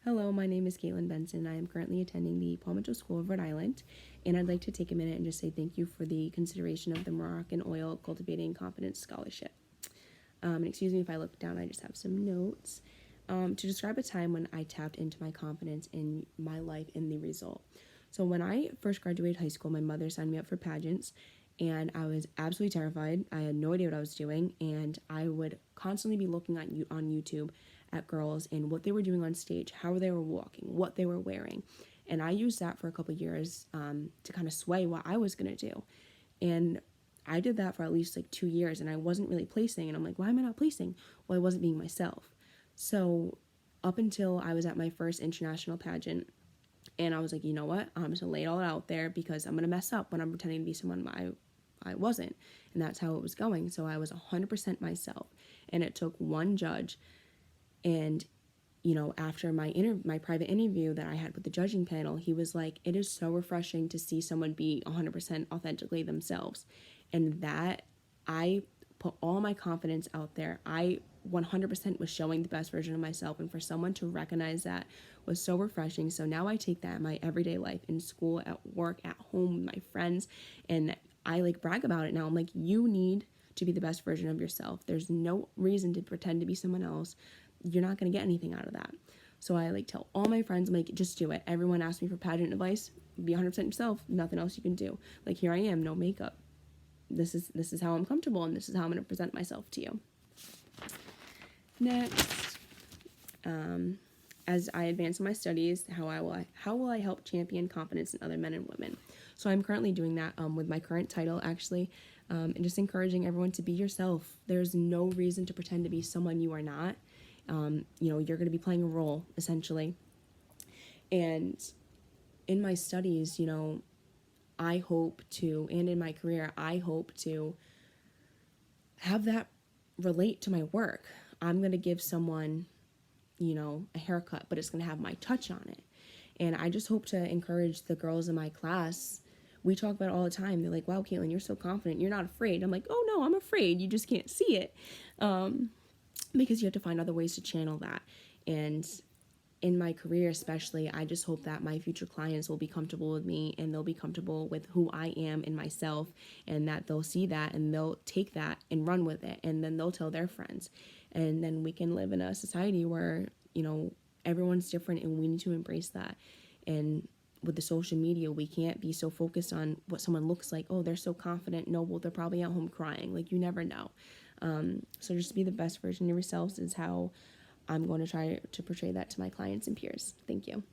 Hello, my name is Caitlin Benson. I am currently attending the Palmetto School of Rhode Island, and I'd like to take a minute and just say thank you for the consideration of the Moraccanoil Cultivating Confidence Scholarship. And excuse me if I look down, I just have some notes. To describe a time when I tapped into my confidence in my life and the result. So when I first graduated high school, my mother signed me up for pageants, and I was absolutely terrified. I had no idea what I was doing, and I would constantly be looking on YouTube at girls and what they were doing on stage, how they were walking, what they were wearing. And I used that for a couple of years to kind of sway what I was going to do. And I did that for at least like 2 years, and I wasn't really placing. And I'm like, why am I not placing? Well, I wasn't being myself. So up until I was at my first international pageant, and I was like, you know what? I'm just going to lay it all out there because I'm going to mess up when I'm pretending to be someone I wasn't. And that's how it was going. So I was 100% myself. And it took one judge. And, after my private interview that I had with the judging panel, he was like, it is so refreshing to see someone be 100% authentically themselves. And that I put all my confidence out there. I 100% was showing the best version of myself. And for someone to recognize that was so refreshing. So now I take that in my everyday life, in school, at work, at home, with my friends, and I brag about it now. I'm like, you need to be the best version of yourself. There's no reason to pretend to be someone else. You're not going to get anything out of that. So I tell all my friends, I'm like, just do it. Everyone asks me for pageant advice. Be 100% yourself. Nothing else you can do. Here I am, no makeup. This is how I'm comfortable, and this is how I'm going to present myself to you. Next, as I advance in my studies, how will I help champion confidence in other men and women? So I'm currently doing that with my current title, actually, and just encouraging everyone to be yourself. There's no reason to pretend to be someone you are not. You're going to be playing a role, essentially. And in my studies, I hope to, and in my career, I hope to have that relate to my work. I'm going to give someone, a haircut, but it's going to have my touch on it. And I just hope to encourage the girls in my class. We talk about it all the time. They're like, wow, Caitlin, you're so confident. You're not afraid. I'm like, oh, no, I'm afraid. You just can't see it. Because you have to find other ways to channel that. And in my career especially, I just hope that my future clients will be comfortable with me, and they'll be comfortable with who I am in myself, and that they'll see that and they'll take that and run with it, and then they'll tell their friends. And then we can live in a society where, everyone's different, and we need to embrace that. And with the social media, we can't be so focused on what someone looks like. Oh, they're so confident. No, well, they're probably at home crying. You never know. So just be the best version of yourselves is how I'm going to try to portray that to my clients and peers. Thank you.